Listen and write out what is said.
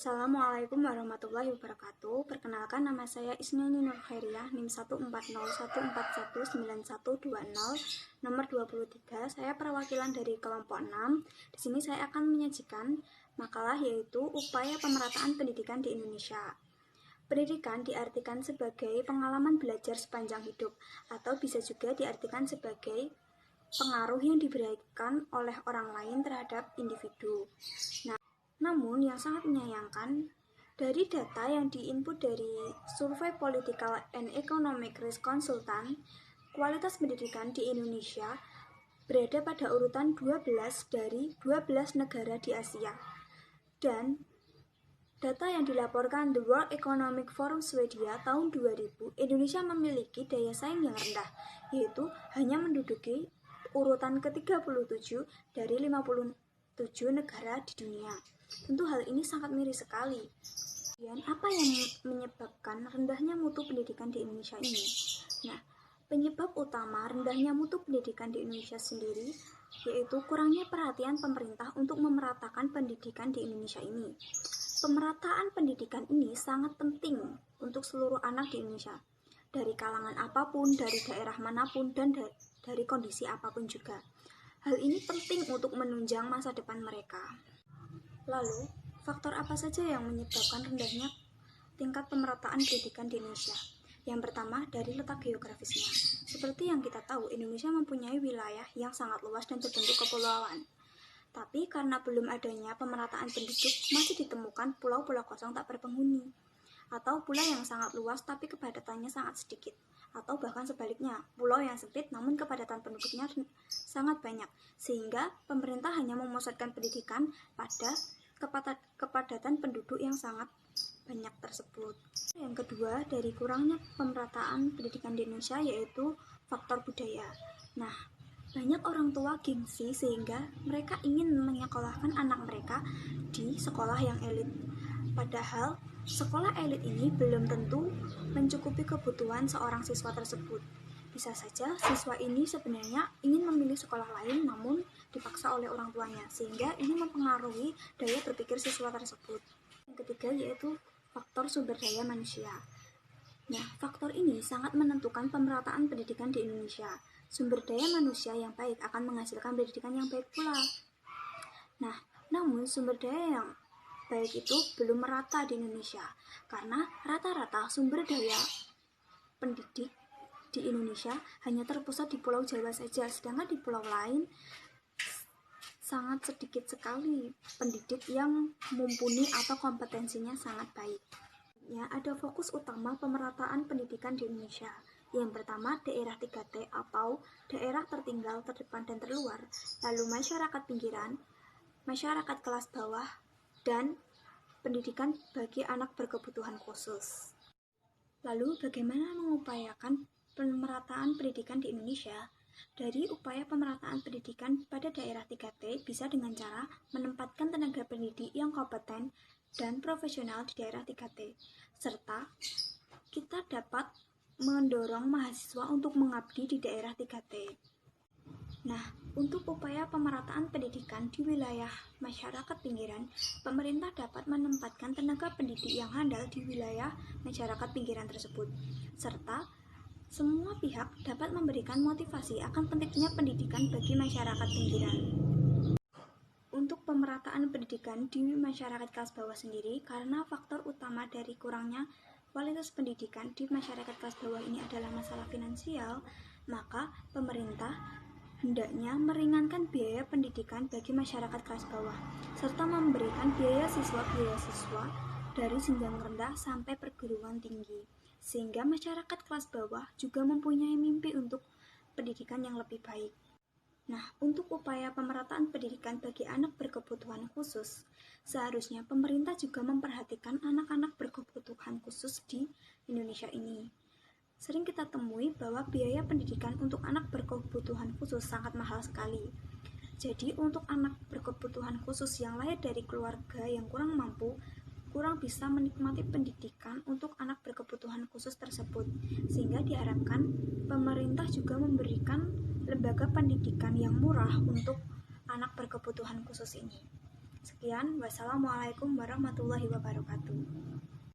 Assalamualaikum warahmatullahi wabarakatuh. Perkenalkan, nama saya Isniani Nur Khairiyah, NIM 14014419120, nomor 23. Saya perwakilan dari kelompok 6. Di sini saya akan menyajikan makalah yaitu upaya pemerataan pendidikan di Indonesia. Pendidikan diartikan sebagai pengalaman belajar sepanjang hidup, atau bisa juga diartikan sebagai pengaruh yang diberikan oleh orang lain terhadap individu. Namun yang sangat menyayangkan, dari data yang diinput dari Survei Political and Economic Risk Consultant, kualitas pendidikan di Indonesia berada pada urutan 12 dari 12 negara di Asia. Dan data yang dilaporkan The World Economic Forum Swedia tahun 2000, Indonesia memiliki daya saing yang rendah, yaitu hanya menduduki urutan ke-37 dari 57 negara di dunia. Tentu hal ini sangat miris sekali. Dan apa yang menyebabkan rendahnya mutu pendidikan di Indonesia ini? Nah, penyebab utama rendahnya mutu pendidikan di Indonesia sendiri yaitu kurangnya perhatian pemerintah untuk memeratakan pendidikan di Indonesia ini. Pemerataan pendidikan ini sangat penting untuk seluruh anak di Indonesia, dari kalangan apapun, dari daerah manapun, dan dari kondisi apapun juga. Hal ini penting untuk menunjang masa depan mereka. Lalu, faktor apa saja yang menyebabkan rendahnya tingkat pemerataan pendidikan di Indonesia? Yang pertama, dari letak geografisnya. Seperti yang kita tahu, Indonesia mempunyai wilayah yang sangat luas dan berbentuk kepulauan. Tapi karena belum adanya pemerataan penduduk, masih ditemukan pulau-pulau kosong tak berpenghuni, atau pulau yang sangat luas tapi kepadatannya sangat sedikit, atau bahkan sebaliknya, pulau yang sempit namun kepadatan penduduknya sangat banyak, sehingga pemerintah hanya memusatkan pendidikan pada kepadatan penduduk yang sangat banyak tersebut. Yang kedua, dari kurangnya pemerataan pendidikan di Indonesia yaitu faktor budaya. Nah, banyak orang tua gengsi sehingga mereka ingin menyekolahkan anak mereka di sekolah yang elit. Padahal sekolah elit ini belum tentu mencukupi kebutuhan seorang siswa tersebut. Bisa saja siswa ini sebenarnya ingin memilih sekolah lain namun dipaksa oleh orang tuanya, sehingga ini mempengaruhi daya berpikir siswa tersebut. Yang ketiga yaitu faktor sumber daya manusia. Nah, faktor ini sangat menentukan pemerataan pendidikan di Indonesia. Sumber daya manusia yang baik akan menghasilkan pendidikan yang baik pula. Nah, namun sumber daya yang baik itu belum merata di Indonesia, karena rata-rata sumber daya pendidik di Indonesia hanya terpusat di Pulau Jawa saja, sedangkan di pulau lain sangat sedikit sekali pendidik yang mumpuni atau kompetensinya sangat baik. Ya, ada fokus utama pemerataan pendidikan di Indonesia. Yang pertama, daerah 3T atau daerah tertinggal, terdepan, dan terluar, lalu masyarakat pinggiran, masyarakat kelas bawah, dan pendidikan bagi anak berkebutuhan khusus. Lalu, bagaimana mengupayakan pemerataan pendidikan di Indonesia? Dari upaya pemerataan pendidikan pada daerah 3T bisa dengan cara menempatkan tenaga pendidik yang kompeten dan profesional di daerah 3T, serta kita dapat mendorong mahasiswa untuk mengabdi di daerah 3T. Nah, untuk upaya pemerataan pendidikan di wilayah masyarakat pinggiran, pemerintah dapat menempatkan tenaga pendidik yang handal di wilayah masyarakat pinggiran tersebut, serta semua pihak dapat memberikan motivasi akan pentingnya pendidikan bagi masyarakat pinggiran. Untuk pemerataan pendidikan di masyarakat kelas bawah sendiri, karena faktor utama dari kurangnya kualitas pendidikan di masyarakat kelas bawah ini adalah masalah finansial, maka pemerintah hendaknya meringankan biaya pendidikan bagi masyarakat kelas bawah, serta memberikan biaya siswa dari jenjang rendah sampai perguruan tinggi, sehingga masyarakat kelas bawah juga mempunyai mimpi untuk pendidikan yang lebih baik. Nah, untuk upaya pemerataan pendidikan bagi anak berkebutuhan khusus, seharusnya pemerintah juga memperhatikan anak-anak berkebutuhan khusus di Indonesia ini. Sering kita temui bahwa biaya pendidikan untuk anak berkebutuhan khusus sangat mahal sekali. Jadi, untuk anak berkebutuhan khusus yang lahir dari keluarga yang kurang mampu, kurang bisa menikmati pendidikan untuk anak berkebutuhan khusus tersebut, sehingga diharapkan pemerintah juga memberikan lembaga pendidikan yang murah untuk anak berkebutuhan khusus ini. Sekian, wassalamualaikum warahmatullahi wabarakatuh.